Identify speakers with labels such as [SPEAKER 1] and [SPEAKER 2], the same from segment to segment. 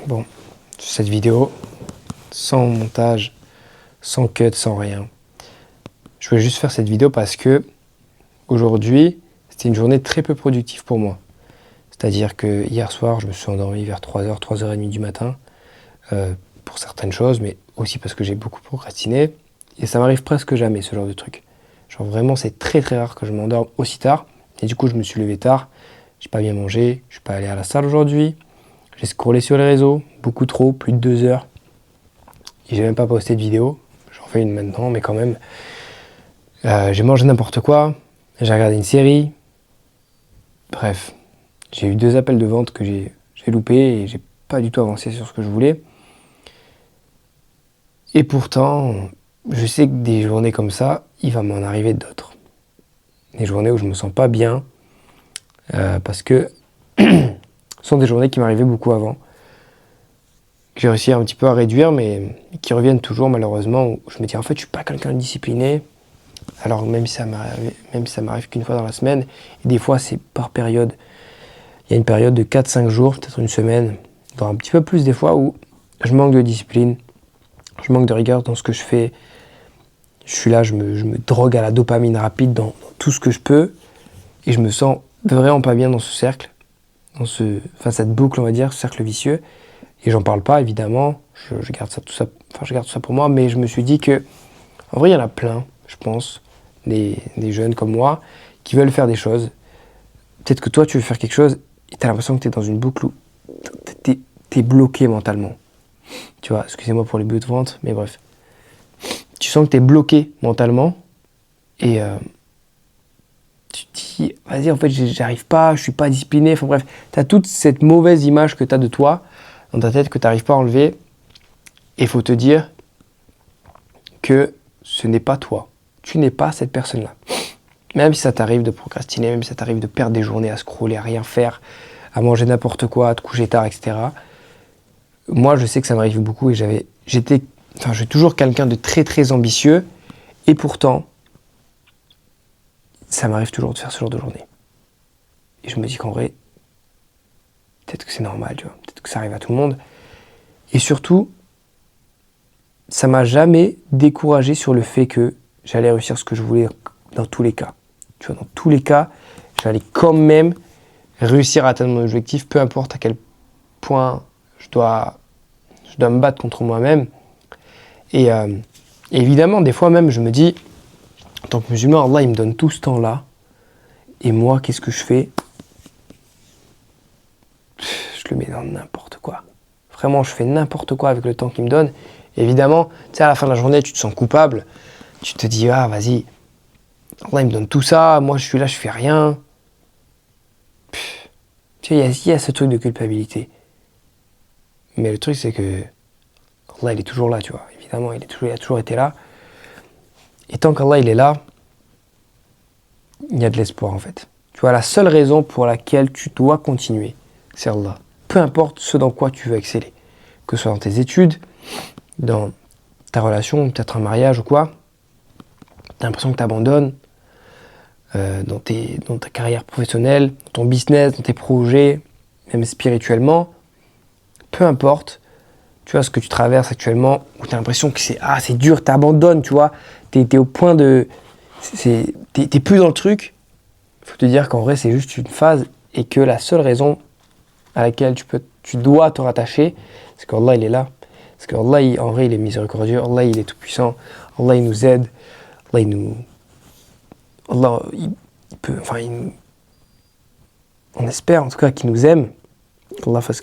[SPEAKER 1] Bon, cette vidéo, sans montage, sans cut, sans rien. Je voulais juste faire cette vidéo parce que aujourd'hui, c'était une journée très peu productive pour moi. C'est-à-dire que hier soir, je me suis endormi vers 3h, 3h30 du matin pour certaines choses, mais aussi parce que j'ai beaucoup procrastiné. Et ça m'arrive presque jamais, ce genre de truc. Genre vraiment, c'est très très rare que je m'endorme aussi tard. Et du coup, je me suis levé tard, j'ai pas bien mangé, je suis pas allé à la salle aujourd'hui. J'ai scrollé sur les réseaux, beaucoup trop, plus de 2 heures. Et j'ai même pas posté de vidéo. J'en fais une maintenant, mais quand même. J'ai mangé n'importe quoi, j'ai regardé une série. Bref, j'ai eu 2 appels de vente que j'ai loupés et j'ai pas du tout avancé sur ce que je voulais. Et pourtant, je sais que des journées comme ça, il va m'en arriver d'autres. Des journées où je me sens pas bien, parce que ce sont des journées qui m'arrivaient beaucoup avant, que j'ai réussi un petit peu à réduire, mais qui reviennent toujours malheureusement, où je me dis en fait je suis pas quelqu'un de discipliné, alors même si ça m'arrive qu'une fois dans la semaine, et des fois c'est par période. Il y a une période de 4-5 jours, peut-être une semaine, voire un petit peu plus des fois, où je manque de discipline, je manque de rigueur dans ce que je fais. Je suis là, je me drogue à la dopamine rapide dans tout ce que je peux, et je me sens vraiment pas bien dans ce cercle, cette boucle, on va dire, ce cercle vicieux. Et j'en parle pas, évidemment, je garde tout ça pour moi, mais je me suis dit que, en vrai, il y en a plein, je pense, des jeunes comme moi, qui veulent faire des choses. Peut-être que toi, tu veux faire quelque chose, et tu as l'impression que tu es dans une boucle où t'es bloqué mentalement. Tu vois, excusez-moi pour les buts de vente, mais bref. Tu sens que tu es bloqué mentalement, et tu te dis, vas-y, en fait, j'arrive pas, je suis pas discipliné, enfin bref, tu as toute cette mauvaise image que tu as de toi, dans ta tête, que tu n'arrives pas à enlever, et il faut te dire que ce n'est pas toi. Tu n'es pas cette personne-là. Même si ça t'arrive de procrastiner, même si ça t'arrive de perdre des journées à scroller, à rien faire, à manger n'importe quoi, à te coucher tard, etc. Moi, je sais que ça m'arrive beaucoup et je suis toujours quelqu'un de très très ambitieux, et pourtant, ça m'arrive toujours de faire ce genre de journée. Et je me dis qu'en vrai, peut-être que c'est normal, tu vois, peut-être que ça arrive à tout le monde. Et surtout, ça m'a jamais découragé sur le fait que j'allais réussir ce que je voulais dans tous les cas. Tu vois, dans tous les cas, j'allais quand même réussir à atteindre mon objectif, peu importe à quel point je dois me battre contre moi-même. Et évidemment, des fois même, je me dis, en tant que musulman, Allah, il me donne tout ce temps-là. Et moi, qu'est-ce que je fais ? Je le mets dans n'importe quoi. Vraiment, je fais n'importe quoi avec le temps qu'il me donne. Et évidemment, tu sais, à la fin de la journée, tu te sens coupable. Tu te dis, ah, vas-y, Allah, il me donne tout ça. Moi, je suis là, je fais rien. Tu sais, il y a ce truc de culpabilité. Mais le truc, c'est que Allah, il est toujours là, tu vois. Évidemment, il a toujours été là. Et tant qu'Allah, il est là, il y a de l'espoir, en fait. Tu vois, la seule raison pour laquelle tu dois continuer, c'est Allah. Peu importe ce dans quoi tu veux exceller. Que ce soit dans tes études, dans ta relation, peut-être un mariage ou quoi. Tu as l'impression que tu abandonnes. Dans ta carrière professionnelle, dans ton business, dans tes projets, même spirituellement. Peu importe, tu vois, ce que tu traverses actuellement, où tu as l'impression que c'est dur, tu abandonnes, tu vois. Tu es au point de... T'es plus dans le truc. Il faut te dire qu'en vrai, c'est juste une phase, et que la seule raison à laquelle tu dois te rattacher, c'est qu'Allah, il est là. Parce qu'Allah, en vrai, il est miséricordieux. Allah, il est tout puissant. Allah, il nous aide. Allah, il peut... on espère, en tout cas, qu'il nous aime. Qu'Allah fasse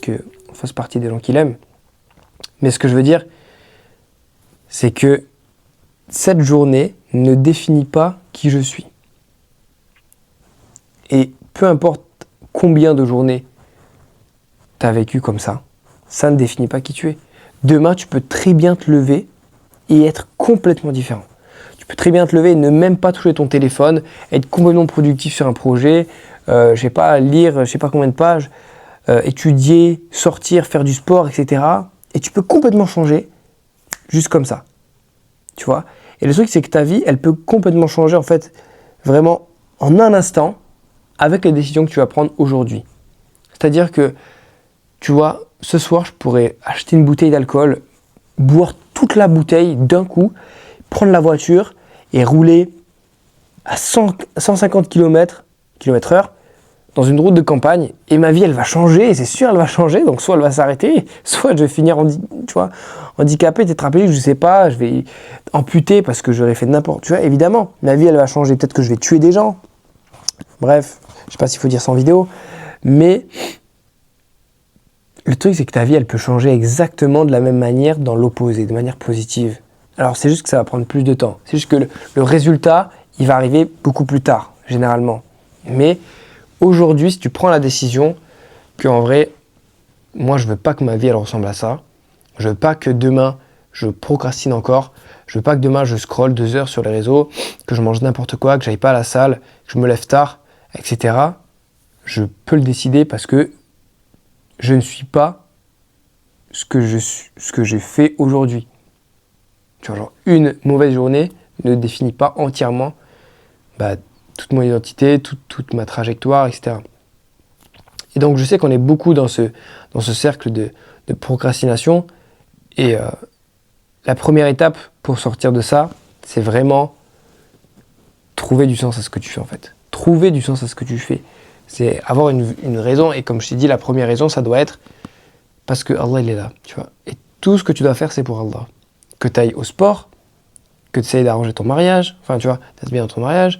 [SPEAKER 1] partie des gens qu'il aime. Mais ce que je veux dire, c'est que cette journée ne définit pas qui je suis. Et peu importe combien de journées tu as vécu comme ça ne définit pas qui tu es. Demain, tu peux très bien te lever et être complètement différent. Tu peux très bien te lever et ne même pas toucher ton téléphone, être complètement productif sur un projet, lire je sais pas combien de pages, étudier, sortir, faire du sport, etc. Et tu peux complètement changer juste comme ça. Tu vois ? Et le truc, c'est que ta vie, elle peut complètement changer, en fait, vraiment en un instant, avec les décisions que tu vas prendre aujourd'hui. C'est-à-dire que tu vois, ce soir, je pourrais acheter une bouteille d'alcool, boire toute la bouteille d'un coup, prendre la voiture et rouler à 150 km/h dans une route de campagne, et ma vie, elle va changer, et c'est sûr, elle va changer, donc soit elle va s'arrêter, soit je vais finir handicapé, tétraplégique, je sais pas, je vais amputé parce que j'aurais fait n'importe, tu vois, évidemment, ma vie, elle va changer, peut-être que je vais tuer des gens, bref, je sais pas s'il faut dire ça en vidéo, mais le truc, c'est que ta vie, elle peut changer exactement de la même manière dans l'opposé, de manière positive. Alors, c'est juste que ça va prendre plus de temps, c'est juste que le résultat, il va arriver beaucoup plus tard, généralement, mais aujourd'hui, si tu prends la décision qu'en vrai, moi, je veux pas que ma vie, elle ressemble à ça. Je veux pas que demain, je procrastine encore. Je veux pas que demain, je scrolle 2 heures sur les réseaux, que je mange n'importe quoi, que j'aille pas à la salle, que je me lève tard, etc. Je peux le décider parce que je ne suis pas ce que j'ai fait aujourd'hui. Tu vois, genre, une mauvaise journée ne définit pas entièrement toute mon identité, toute ma trajectoire, etc. Et donc, je sais qu'on est beaucoup dans ce cercle de procrastination. Et la première étape pour sortir de ça, c'est vraiment trouver du sens à ce que tu fais, en fait. Trouver du sens à ce que tu fais. C'est avoir une raison. Et comme je t'ai dit, la première raison, ça doit être parce que Allah, il est là, tu vois. Et tout ce que tu dois faire, c'est pour Allah. Que tu ailles au sport, que tu essayes d'arranger ton mariage, enfin, tu vois, d'être bien dans ton mariage,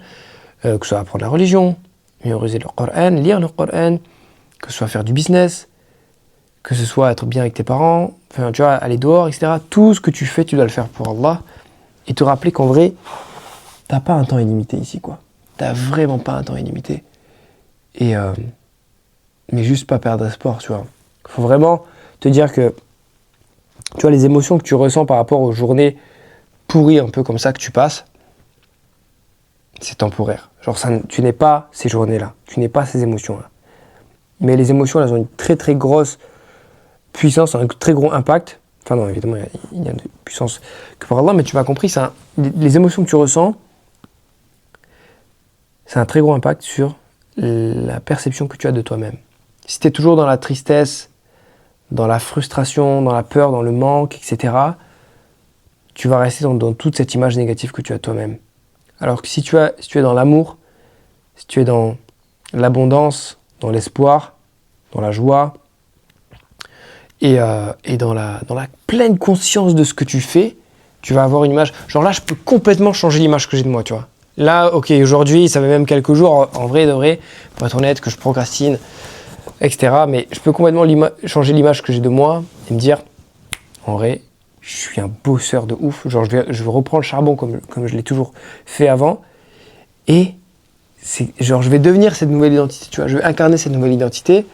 [SPEAKER 1] que ce soit apprendre la religion, mémoriser le Coran, lire le Coran, que ce soit faire du business, que ce soit être bien avec tes parents, enfin, tu vois, aller dehors, etc. Tout ce que tu fais, tu dois le faire pour Allah. Et te rappeler qu'en vrai, t'as pas un temps illimité ici, quoi. T'as vraiment pas un temps illimité. Et mais juste pas perdre espoir, tu vois. Faut vraiment te dire que, tu vois, les émotions que tu ressens par rapport aux journées pourries un peu comme ça que tu passes, c'est temporaire. Genre, tu n'es pas ces journées-là, tu n'es pas ces émotions-là. Mais les émotions, elles ont une très très grosse puissance, un très gros impact. Enfin non, évidemment, il y a de puissance que par Allah, mais tu m'as compris, les émotions que tu ressens, c'est un très gros impact sur la perception que tu as de toi-même. Si tu es toujours dans la tristesse, dans la frustration, dans la peur, dans le manque, etc., tu vas rester dans toute cette image négative que tu as de toi-même. Alors que si tu es dans l'amour, si tu es dans l'abondance, dans l'espoir, dans la joie, et dans la pleine conscience de ce que tu fais, tu vas avoir une image. Genre là, je peux complètement changer l'image que j'ai de moi, tu vois. Là, ok, aujourd'hui, ça fait même quelques jours, en vrai, de vrai, pour être honnête, que je procrastine, etc. Mais je peux complètement changer l'image que j'ai de moi et me dire, en vrai, je suis un bosseur de ouf. Genre, je reprends le charbon comme je l'ai toujours fait avant. Et je vais devenir cette nouvelle identité, tu vois. Je vais incarner cette nouvelle identité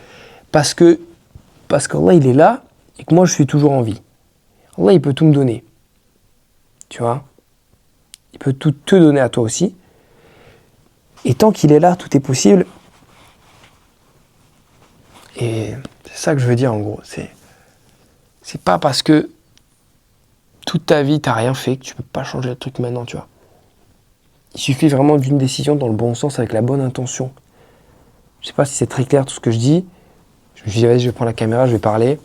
[SPEAKER 1] parce qu'Allah, il est là et que moi, je suis toujours en vie. Allah, il peut tout me donner. Tu vois. Il peut tout te donner à toi aussi. Et tant qu'il est là, tout est possible. Et c'est ça que je veux dire, en gros. C'est pas parce que toute ta vie, t'as rien fait que tu peux pas changer le truc maintenant, tu vois. Il suffit vraiment d'une décision dans le bon sens, avec la bonne intention. Je sais pas si c'est très clair tout ce que je dis. Je me suis dit, vas-y, je vais prendre la caméra, je vais parler.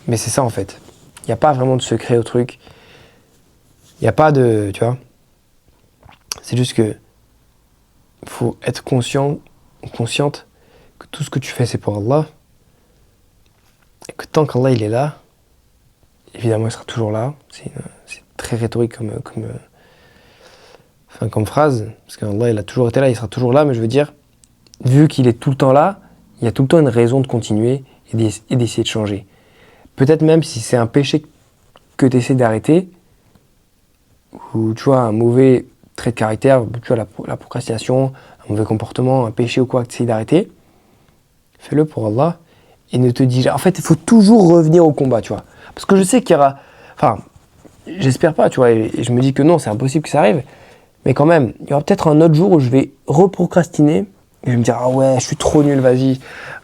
[SPEAKER 1] Mais c'est ça, en fait. Il n'y a pas vraiment de secret au truc. Il n'y a pas de... Tu vois. C'est juste que faut être consciente que tout ce que tu fais, c'est pour Allah. Et que tant qu'Allah, il est là, évidemment, il sera toujours là. C'est très rhétorique comme phrase. Parce qu'Allah, il a toujours été là, il sera toujours là. Mais je veux dire, vu qu'il est tout le temps là, il y a tout le temps une raison de continuer et d'essayer de changer. Peut-être même si c'est un péché que tu essaies d'arrêter, ou tu vois, un mauvais trait de caractère, tu vois, la procrastination, un mauvais comportement, un péché ou quoi que tu essaies d'arrêter, fais-le pour Allah et ne te dis... En fait, il faut toujours revenir au combat, tu vois. Parce que je sais qu'il y aura... Enfin, j'espère pas, tu vois, et je me dis que non, c'est impossible que ça arrive, mais quand même, il y aura peut-être un autre jour où je vais reprocrastiner et je vais me dire, ah ouais, je suis trop nul, vas-y,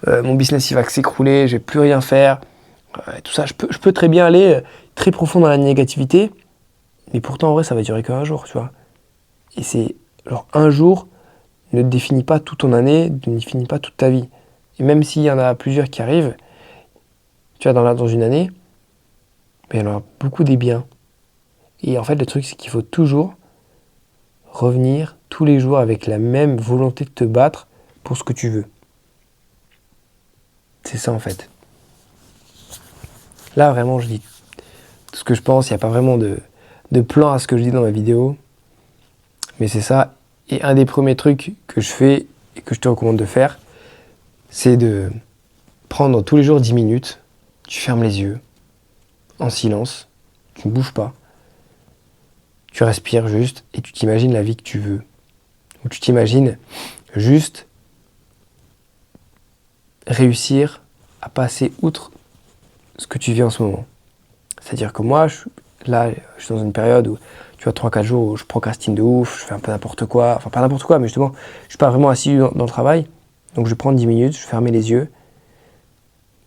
[SPEAKER 1] mon business il va s'écrouler, je vais plus rien faire, tout ça, je peux très bien aller très profond dans la négativité, mais pourtant en vrai ça va durer qu'un jour, tu vois. Et c'est genre un jour ne définit pas toute ton année, ne définit pas toute ta vie. Et même s'il y en a plusieurs qui arrivent, tu vois, dans une année, mais il y en aura beaucoup des biens. Et en fait, le truc, c'est qu'il faut toujours revenir tous les jours avec la même volonté de te battre pour ce que tu veux. C'est ça, en fait. Là, vraiment, je dis tout ce que je pense. Il n'y a pas vraiment de plan à ce que je dis dans ma vidéo. Mais c'est ça. Et un des premiers trucs que je fais et que je te recommande de faire, c'est de prendre tous les jours 10 minutes. Tu fermes les yeux, en silence. Tu ne bouges pas. Tu respires juste et tu t'imagines la vie que tu veux. Ou tu t'imagines juste réussir à passer outre ce que tu vis en ce moment. C'est-à-dire que moi, je suis dans une période où, tu vois, 3-4 jours où je procrastine de ouf, je fais un peu n'importe quoi, enfin pas n'importe quoi, mais justement, je suis pas vraiment assidu dans le travail. Donc je vais prendre 10 minutes, je vais fermer les yeux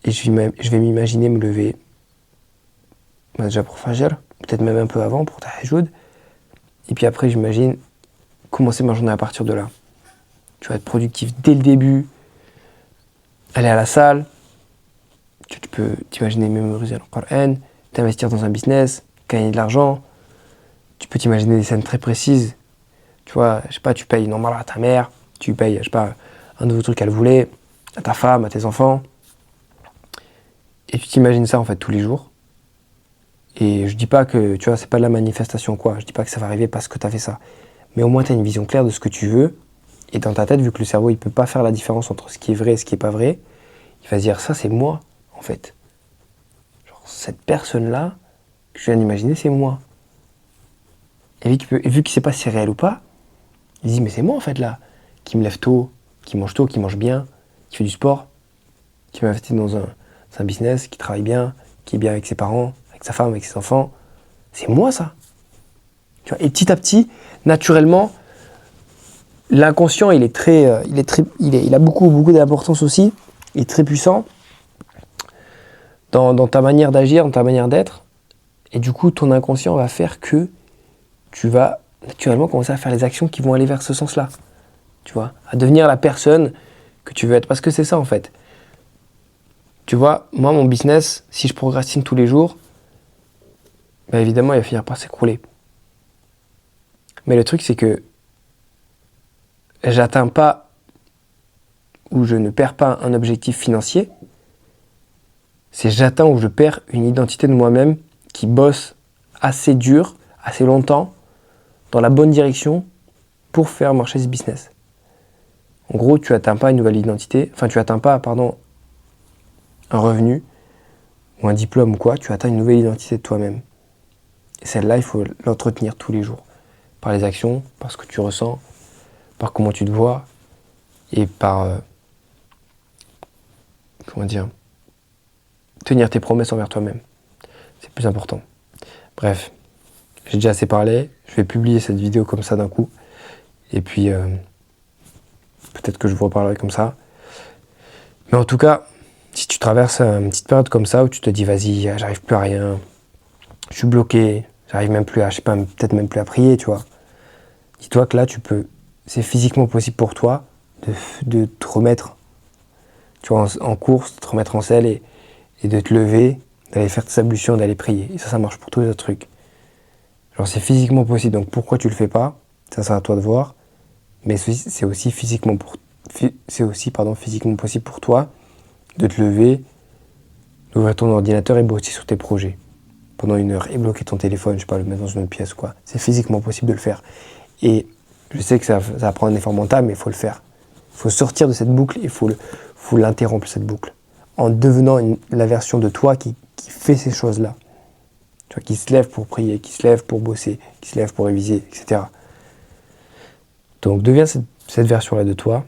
[SPEAKER 1] et je vais m'imaginer me lever, déjà pour Fajr, peut-être même un peu avant pour Tahajjud. Et puis après, j'imagine commencer ma journée à partir de là. Tu vas être productif dès le début, aller à la salle, tu peux t'imaginer mémoriser le Coran, t'investir dans un business, gagner de l'argent. Tu peux t'imaginer des scènes très précises. Tu vois, je sais pas, tu payes une embarras à ta mère, tu payes, je sais pas, un nouveau truc qu'elle voulait, à ta femme, à tes enfants. Et tu t'imagines ça en fait tous les jours. Et je dis pas que, tu vois, c'est pas de la manifestation quoi. Je dis pas que ça va arriver parce que t'as fait ça. Mais au moins t'as une vision claire de ce que tu veux. Et dans ta tête, vu que le cerveau il peut pas faire la différence entre ce qui est vrai et ce qui est pas vrai, il va se dire ça c'est moi en fait. Genre cette personne-là que je viens d'imaginer, c'est moi. Et vu qu'il sait pas si c'est réel ou pas, il se dit mais c'est moi en fait là, qui me lève tôt, qui mange bien, qui fait du sport, qui m'investit dans un business, qui travaille bien, qui est bien avec ses parents, avec sa femme, avec ses enfants. C'est moi ça. Tu vois, et petit à petit, naturellement, l'inconscient il a beaucoup d'importance aussi, il est très puissant dans ta manière d'agir, dans ta manière d'être. Et du coup, ton inconscient va faire que tu vas naturellement commencer à faire les actions qui vont aller vers ce sens-là. Tu vois, à devenir la personne que tu veux être. Parce que c'est ça en fait. Tu vois, moi mon business, si je procrastine tous les jours, ben évidemment il va finir par s'écrouler. Mais le truc c'est que j'atteins pas ou je ne perds pas un objectif financier. C'est j'atteins ou je perds une identité de moi-même qui bosse assez dur, assez longtemps, dans la bonne direction pour faire marcher ce business. En gros, tu atteins pas une nouvelle identité, tu atteins pas, un revenu ou un diplôme ou quoi, tu atteins une nouvelle identité de toi-même. Et celle-là, il faut l'entretenir tous les jours. Par les actions, par ce que tu ressens, par comment tu te vois et par, tenir tes promesses envers toi-même. C'est le plus important. Bref, j'ai déjà assez parlé, je vais publier cette vidéo comme ça d'un coup. Et puis, peut-être que je vous reparlerai comme ça. Mais en tout cas, si tu traverses une petite période comme ça où tu te dis vas-y, j'arrive plus à rien, je suis bloqué, j'arrive même plus à, peut-être même plus à prier, tu vois. Dis-toi que là, c'est physiquement possible pour toi de te remettre, tu vois, en course, de te remettre en selle et de te lever, d'aller faire tes ablutions, d'aller prier. Et ça marche pour tous les autres trucs. Genre, c'est physiquement possible, donc pourquoi tu le fais pas? Ça, c'est à toi de voir. Mais c'est aussi physiquement possible pour toi de te lever, d'ouvrir ton ordinateur et bosser sur tes projets pendant 1 heure et bloquer ton téléphone, je sais pas, le mettre dans une autre pièce, quoi. C'est physiquement possible de le faire. Et je sais que ça va prendre un effort mental, mais il faut le faire. Il faut sortir de cette boucle, il faut l'interrompre, cette boucle, en devenant la version de toi qui fait ces choses-là. Tu vois, qui se lève pour prier, qui se lève pour bosser, qui se lève pour réviser, etc. Donc deviens cette version-là de toi.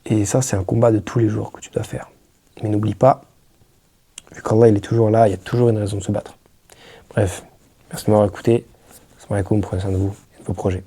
[SPEAKER 1] Et ça, c'est un combat de tous les jours que tu dois faire. Mais n'oublie pas, vu qu'Allah il est toujours là, il y a toujours une raison de se battre. Bref, merci de m'avoir écouté. Assalamu alaikum, prenez soin de vous et de vos projets.